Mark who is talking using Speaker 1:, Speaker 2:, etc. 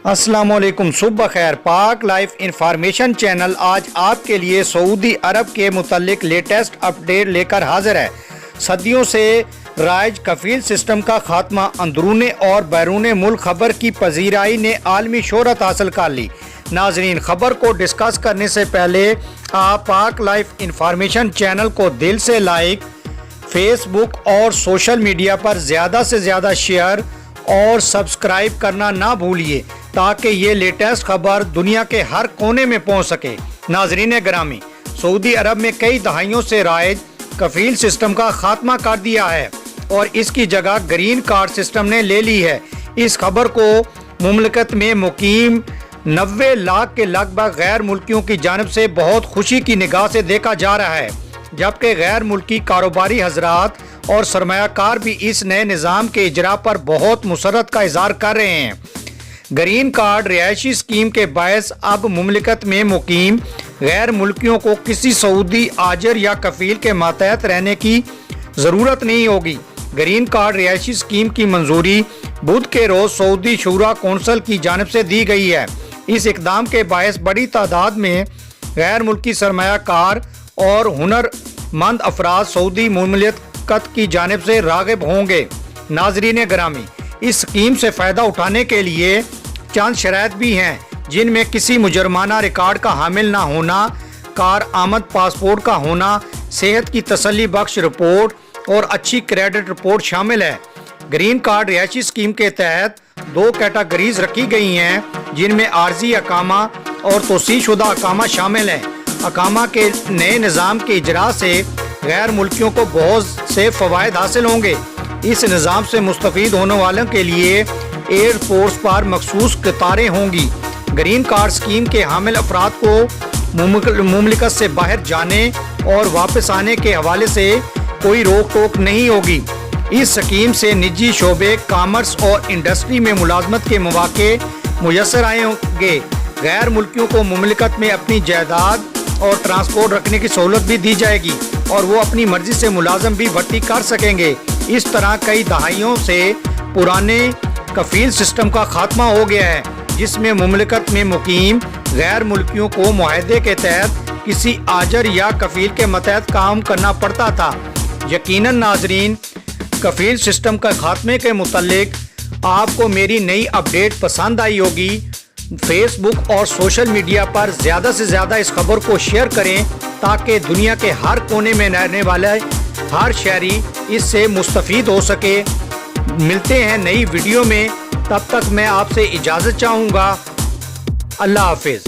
Speaker 1: السلام علیکم، صبح خیر۔ پاک لائف انفارمیشن چینل آج آپ کے لیے سعودی عرب کے متعلق لیٹسٹ اپڈیٹ لے کر حاضر ہے۔ صدیوں سے رائج کفیل سسٹم کا خاتمہ، اندرون اور بیرون ملک خبر کی پذیرائی نے عالمی شہرت حاصل کر لی۔ ناظرین، خبر کو ڈسکس کرنے سے پہلے آپ پاک لائف انفارمیشن چینل کو دل سے لائک، فیس بک اور سوشل میڈیا پر زیادہ سے زیادہ شیئر اور سبسکرائب کرنا نہ بھولیے تاکہ یہ لیٹسٹ خبر دنیا کے ہر کونے میں پہنچ سکے۔ ناظرین گرامی، سعودی عرب میں کئی دہائیوں سے رائج کفیل سسٹم کا خاتمہ کر دیا ہے اور اس کی جگہ گرین کارڈ سسٹم نے لے لی ہے۔ اس خبر کو مملکت میں مقیم 90 لاکھ کے لگ بھگ غیر ملکیوں کی جانب سے بہت خوشی کی نگاہ سے دیکھا جا رہا ہے، جبکہ غیر ملکی کاروباری حضرات اور سرمایہ کار بھی اس نئے نظام کے اجرا پر بہت مسرت کا اظہار کر رہے ہیں۔ گرین کارڈ رہائشی اسکیم کے باعث اب مملکت میں مقیم غیر ملکیوں کو کسی سعودی آجر یا کفیل کے ماتحت رہنے کی ضرورت نہیں ہوگی۔ گرین کارڈ رہائشی اسکیم کی منظوری بدھ کے روز سعودی شورا کونسل کی جانب سے دی گئی ہے۔ اس اقدام کے باعث بڑی تعداد میں غیر ملکی سرمایہ کار اور ہنر مند افراد سعودی مملکت کی جانب سے راغب ہوں گے۔ ناظرین گرامی، اس اسکیم سے فائدہ اٹھانے کے لیے چند شرائط بھی ہیں، جن میں کسی مجرمانہ ریکارڈ کا حامل نہ ہونا، کار آمد پاسپورٹ کا ہونا، صحت کی تسلی بخش رپورٹ اور اچھی کریڈٹ رپورٹ شامل ہے۔ گرین کارڈ رہائشی اسکیم کے تحت 2 کیٹیگریز رکھی گئی ہیں، جن میں عارضی اقامہ اور توسیع شدہ اقامہ شامل ہیں۔ اقامہ کے نئے نظام کے اجرا سے غیر ملکیوں کو بہت سے فوائد حاصل ہوں گے۔ اس نظام سے مستفید ہونے والوں کے لیے ایئرپورٹس پر مخصوص قطاریں ہوں گی۔ گرین کارڈ اسکیم کے حامل افراد کو مملکت سے باہر جانے اور واپس آنے کے حوالے سے کوئی روک ٹوک نہیں ہوگی۔ اس اسکیم سے نجی شعبے، کامرس اور انڈسٹری میں ملازمت کے مواقع میسر آئیں گے۔ غیر ملکیوں کو مملکت میں اپنی جائیداد اور ٹرانسپورٹ رکھنے کی سہولت بھی دی جائے گی اور وہ اپنی مرضی سے ملازم بھی بھرتی کر سکیں گے۔ اس طرح کئی دہائیوں سے پرانے کفیل سسٹم کا خاتمہ ہو گیا ہے، جس میں مملکت میں مقیم غیر ملکیوں کو معاہدے کے تحت کسی آجر یا کفیل کے ماتحت کام کرنا پڑتا تھا۔ یقیناً ناظرین، کفیل سسٹم کے خاتمے کے متعلق آپ کو میری نئی اپڈیٹ پسند آئی ہوگی۔ فیس بک اور سوشل میڈیا پر زیادہ سے زیادہ اس خبر کو شیئر کریں تاکہ دنیا کے ہر کونے میں رہنے والے ہر شہری اس سے مستفید ہو سکے۔ ملتے ہیں نئی ویڈیو میں، تب تک میں آپ سے اجازت چاہوں گا۔ اللہ حافظ۔